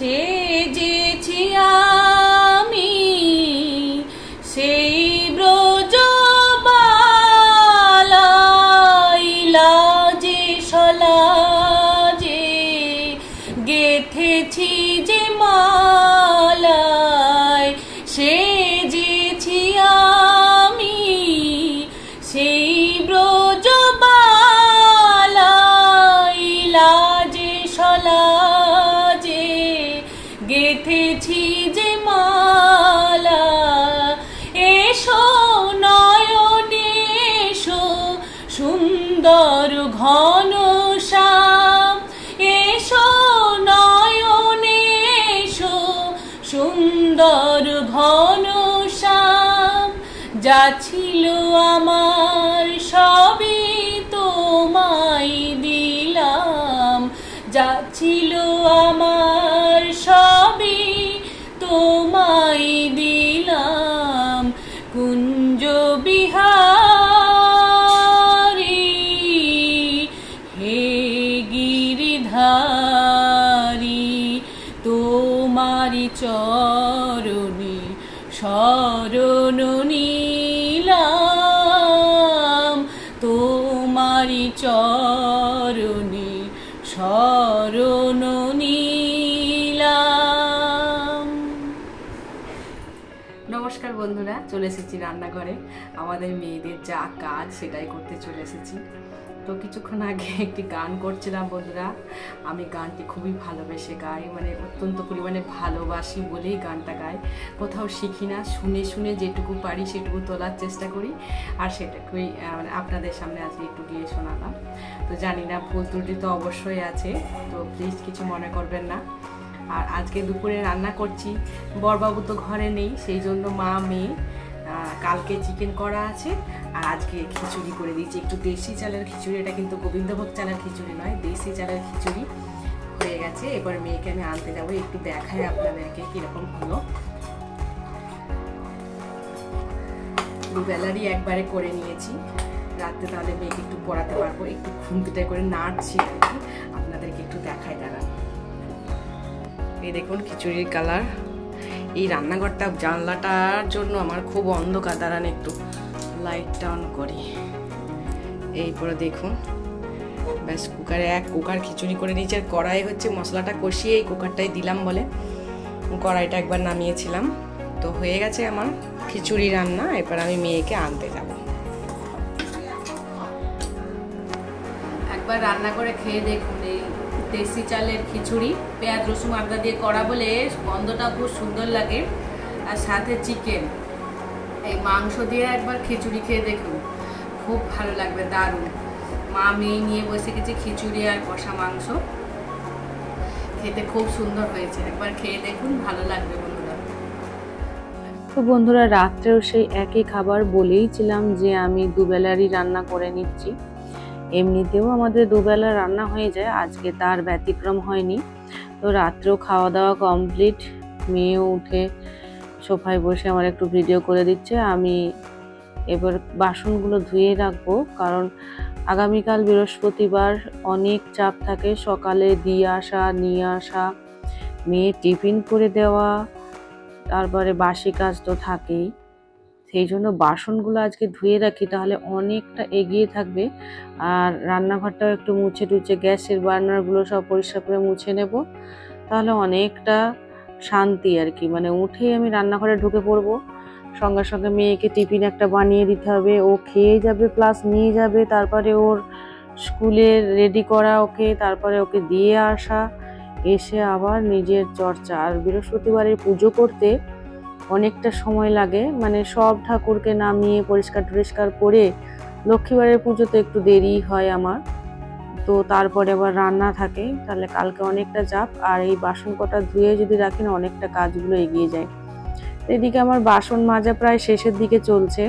সেজেছি আমি সেই ব্রজবালাই লাজে সলাজে গেথেছি যে মালায় সেজেছি আমি সেই ব্রজবালাই লাজে সলাজে গেথেছি যে মালা এসো নয়নে এসো সুন্দর ঘন শ্যাম এসো নয়নে এসো সুন্দর ঘন শ্যাম যা ছিল আমার সবই তোমায় দিলাম যা ছিল আমার সবই তোমায় দিলাম কুঞ্জ বিহারী হে গিরিধারী তোমারি চরণে শরণ নিলাম তোমারি চরণে শরণ নিলাম। নমস্কার বন্ধুরা, চলে এসেছি রান্নাঘরে। আমাদের মেয়েদের যা কাজ সেটাই করতে চলে এসেছি। তো কিছুক্ষণ আগে একটি গান করছিলাম বন্ধুরা। আমি গানটি খুবই ভালোবেসে গাই, মানে অত্যন্ত পরিমাণে ভালোবাসি বলেই গানটা গাই। কোথাও শিখি না, শুনে শুনে যেটুকু পারি সেটুকু তোলার চেষ্টা করি, আর সেটাকেই মানে আপনাদের সামনে আজকে একটু গিয়ে শোনালাম। তো জানি না, ভুল ত্রুটি তো অবশ্যই আছে, তো প্লিজ কিছু মনে করবেন না। আর আজকে দুপুরে রান্না করছি, বরবাবু তো ঘরে নেই, সেই জন্য মা মেয়ে কালকে চিকেন করা আছে আর আজকে খিচুড়ি করে দিয়েছি, একটু দেশি চালের খিচুড়ি। এটা কিন্তু গোবিন্দভোগ চালের খিচুড়ি নয়, দেশি চালের খিচুড়ি হয়ে গেছে। এবার মেয়েকে আমি আনতে যাবো, একটু দেখাই আপনাদেরকে কিরকম হলো। দুবেলারই একবারে করে নিয়েছি, রাত্রে তাহলে মেয়েকে একটু পড়াতে পারবো। একটু খুন্তিটা করে নাড়ছি আর কি, আপনাদেরকে একটু দেখাই। দাঁড়ান, এই দেখুন খিচুড়ির কালার। এই রান্নাঘরটা জানলাটার জন্য আমার খুব অন্ধকার। দাঁড়ান একটু লাইটটা অন করি। এইপরে দেখুন, ব্যাস কুকারে এক কুকার খিচুড়ি করে নিয়েছি। আর কড়াই হচ্ছে মশলাটা কষিয়ে এই কুকারটাই দিলাম বলে কড়াইটা একবার নামিয়েছিলাম। তো হয়ে গেছে আমার খিচুড়ি রান্না। এবার আমি মেয়েকে আনতে যাব। একবার রান্না করে খেয়ে দেখুন, এই দেশি চালের খিচুড়ি পেঁয়াজ রসুন আদা দিয়ে করা বলে গন্ধটা খুব সুন্দর লাগে। আর সাথে চিকেন, এই মাংস দিয়ে একবার খিচুড়ি খেয়ে দেখুন, খুব ভালো লাগবে, দারুণ। মা মেয়ে নিয়ে বসে গেছে খিচুড়ি আর কষা মাংস, খেতে খুব সুন্দর হয়েছে। একবার খেয়ে দেখুন, ভালো লাগবে বন্ধুরা। তো বন্ধুরা, রাত্রেও সেই একই খাবার বলেইছিলাম যে আমি দুবেলারই রান্না করে নিচ্ছি। এমনিতেও আমাদের দুবেলা রান্না হয়ে যায়, আজকে তার ব্যতিক্রম হয়নি। তো রাত্রেও খাওয়া দাওয়া কমপ্লিট, মেয়েও উঠে সোফায় বসে আমার একটু ভিডিও করে দিচ্ছে। আমি এবার বাসনগুলো ধুয়ে রাখবো, কারণ আগামীকাল বৃহস্পতিবার অনেক চাপ থাকে। সকালে দিয়ে আসা, নিয়ে আসা, মেয়ে টিফিন করে দেওয়া, তারপরে বাসি কাজ তো থাকেই। সেই জন্য বাসনগুলো আজকে ধুয়ে রাখি, তাহলে অনেকটা এগিয়ে থাকবে। আর রান্নাঘরটাও একটু মুছে টুছে, গ্যাসের বার্নারগুলো সব পরিষ্কার করে মুছে নেব, তাহলে অনেকটা শান্তি আর কি। মানে উঠেই আমি রান্নাঘরে ঢুকে পড়বো, সঙ্গে সঙ্গে মেয়েকে টিফিন একটা বানিয়ে দিতে হবে, ও খেয়ে যাবে প্লাস নিয়ে যাবে, তারপরে ওর স্কুলের রেডি করা ওকে, তারপরে ওকে দিয়ে আসা, এসে আবার নিজের চর্চা। আর বৃহস্পতিবারের পুজো করতে অনেকটা সময় লাগে, মানে সব ঠাকুরকে নামিয়ে পরিষ্কার টরিষ্কার করে লক্ষ্মীবারের পুজো তো একটু দেরি হয় আমার। তো তারপরে আবার রান্না থাকে, তাহলে কালকে অনেকটা চাপ। আর এই বাসন কটা ধুয়ে যদি রাখি না, অনেকটা কাজগুলো এগিয়ে যায়। এদিকে আমার বাসন মাজা প্রায় শেষের দিকে চলছে।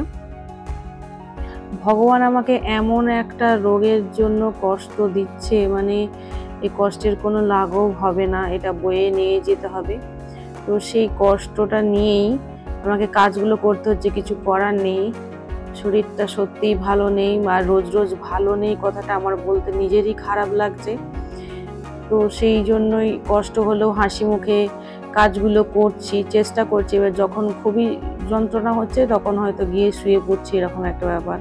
ভগবান আমাকে এমন একটা রোগের জন্য কষ্ট দিচ্ছে, মানে এই কষ্টের কোনো লাঘব হবে না, এটা বয়ে নিয়ে যেতে হবে। তো সেই কষ্টটা নিয়েই আমাকে কাজগুলো করতে হচ্ছে, কিছু করার নেই। শরীরটা সত্যিই ভালো নেই, আর রোজ রোজ ভালো নেই কথাটা আমার বলতে নিজেরই খারাপ লাগছে। তো তো সেই জন্যই কষ্ট হলেও হাসি মুখে কাজগুলো করছি, চেষ্টা করছি। এবার যখন খুবই যন্ত্রণা হচ্ছে তখন হয়তো গিয়ে শুয়ে পড়ছি, এরকম একটা ব্যাপার।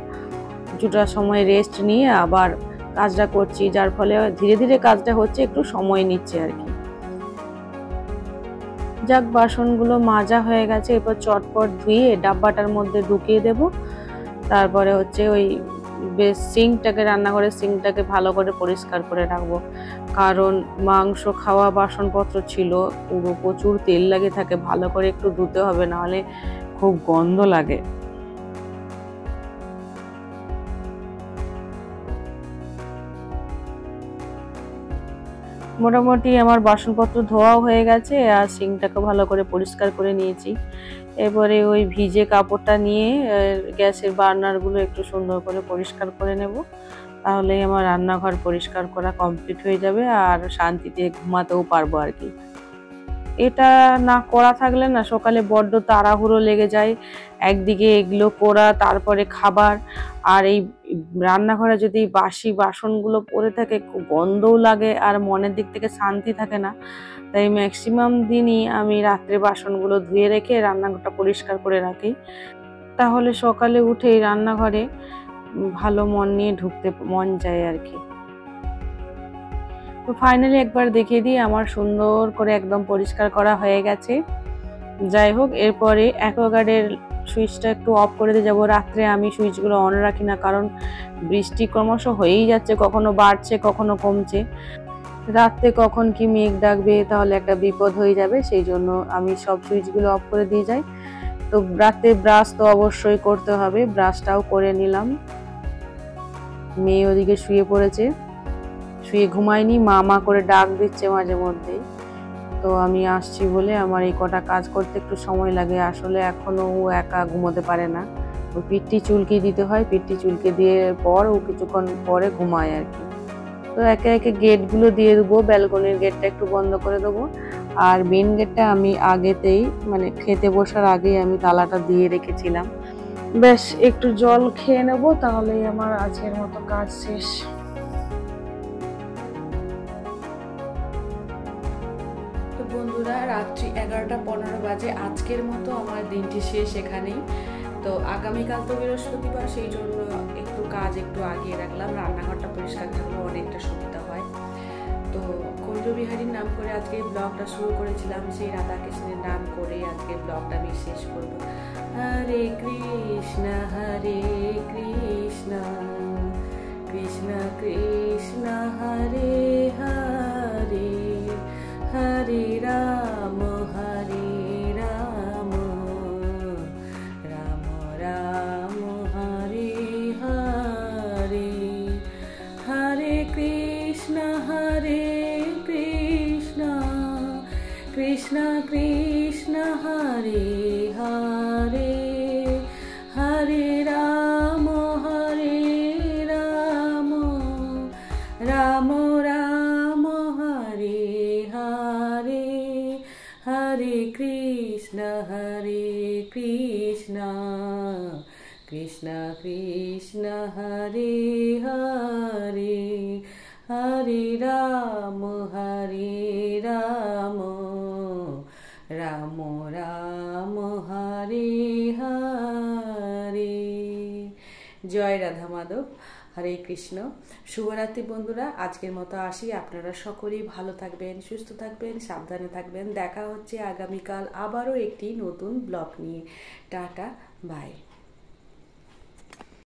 কিছুটা সময় রেস্ট নিয়ে আবার কাজটা করছি, যার ফলে ধীরে ধীরে কাজটা হচ্ছে, একটু সময় নিচ্ছে আর কি। যাক, বাসনগুলো মাজা হয়ে গেছে, এরপর চটপট ধুয়ে ডাব্বাটার মধ্যে ঢুকিয়ে দেব। তারপরে হচ্ছে ওই বেশ সিঙ্কটাকে, রান্নাঘরের সিঙ্কটাকে ভালো করে পরিষ্কার করে রাখবো, কারণ মাংস খাওয়া বাসনপত্র ছিল, পুরো প্রচুর তেল লাগে থাকে, ভালো করে একটু ধুতে হবে, নাহলে খুব গন্ধ লাগে। মোটামুটি আমার বাসনপত্র ধোয়াও হয়ে গেছে আর সিঙ্কটাকে ভালো করে পরিষ্কার করে নিয়েছি। এবারে ওই ভিজে কাপড়টা নিয়ে গ্যাসের বার্নারগুলো একটু সুন্দর করে পরিষ্কার করে নেব, তাহলেই আমার রান্নাঘর পরিষ্কার করা কমপ্লিট হয়ে যাবে আর শান্তিতে ঘুমাতেও পারবো আর কি। এটা না করা থাকলে না সকালে বড্ড তাড়াহুড়ো লেগে যায়, একদিকে এগুলো করা, তারপরে খাবার, আর এই রান্নাঘরে যদি বাসি বাসনগুলো পড়ে থাকে খুব গন্ধও লাগে আর মনের দিক থেকে শান্তি থাকে না। তাই ম্যাক্সিমাম দিনই আমি রাত্রে বাসনগুলো ধুয়ে রেখে রান্নাঘরটা পরিষ্কার করে রাখি, তাহলে সকালে উঠেই রান্নাঘরে ভালো মন নিয়ে ঢুকতে মন যায় আর কি। তো ফাইনালি একবার দেখিয়ে দিই, আমার সুন্দর করে একদম পরিষ্কার করা হয়ে গেছে। যাই হোক, এরপরে অ্যাকোয়াগার্ডের সুইচটা একটু অফ করে দিয়ে যাবো। রাত্রে আমি সুইচগুলো অন রাখি না, কারণ বৃষ্টি ক্রমশ হয়েই যাচ্ছে, কখনো বাড়ছে কখনো কমছে। রাত্রে কখন কি মেঘ ডাকবে, তাহলে একটা বিপদ হয়ে যাবে, সেই জন্য আমি সব সুইচগুলো অফ করে দিয়ে যাই। তো রাতে ব্রাশ তো অবশ্যই করতে হবে, ব্রাশটাও করে নিলাম। মেয়ে ওদিকে শুয়ে পড়েছে, শুয়ে ঘুমায়নি, মা মা করে ডাক দিচ্ছে মাঝে মধ্যেই। তো আমি আসছি বলে আমার এই কটা কাজ করতে একটু সময় লাগে, আসলে এখনো ও একা ঘুমোতে পারে না, ও পিঠটি চুলকে দিতে হয়, পিঠটি চুলকে দিয়ে পর ও কিছুক্ষণ পরে ঘুমায় আর কি। তো একে একে গেটগুলো দিয়ে দেবো, ব্যালকনির গেটটা একটু বন্ধ করে দেবো, আর মেন গেটটা আমি আগেতেই মানে খেতে বসার আগেই আমি তালাটা দিয়ে রেখেছিলাম। বেশ, একটু জল খেয়ে নেবো, তাহলেই আমার আজকের মতো কাজ শেষ। তো বন্ধুরা, রাত্রি 11:15 বাজে, আজকের মতো আমার দিনটি শেষ এখানেই। তো আগামীকাল তো বৃহস্পতিবার, সেই জন্য একটু কাজ একটু আগিয়ে রাখলাম, রান্নাঘরটা পরিষ্কার থাকলে অনেকটা সুবিধা হয়। তো কুঞ্জবিহারীর নাম করে আজকে ব্লগটা শুরু করেছিলাম, সেই রাধাকৃষ্ণের নাম করে আজকে ব্লগটা আমি শেষ করব। হরে কৃষ্ণ কৃষ্ণ কৃষ্ণ হরে হরে, হরে রাম রাম রাম হরে হরে, হরে কৃষ্ণ কৃষ্ণ কৃষ্ণ হরে হরে, হরে রাম রাম রাম হরে হরে, হরে কৃষ্ণ কৃষ্ণ কৃষ্ণ হরে হরে, হরে রাম রাম রাম হরে হরে। জয় রাধা মাধব, হরে কৃষ্ণ। শুভরাত্রি বন্ধুরা, আজকের মতো আসি। আপনারা সকলেই ভালো থাকবেন, সুস্থ থাকবেন, সাবধানে থাকবেন। দেখা হচ্ছে আগামীকাল আবারও একটি নতুন ব্লগ নিয়ে। Tata, by.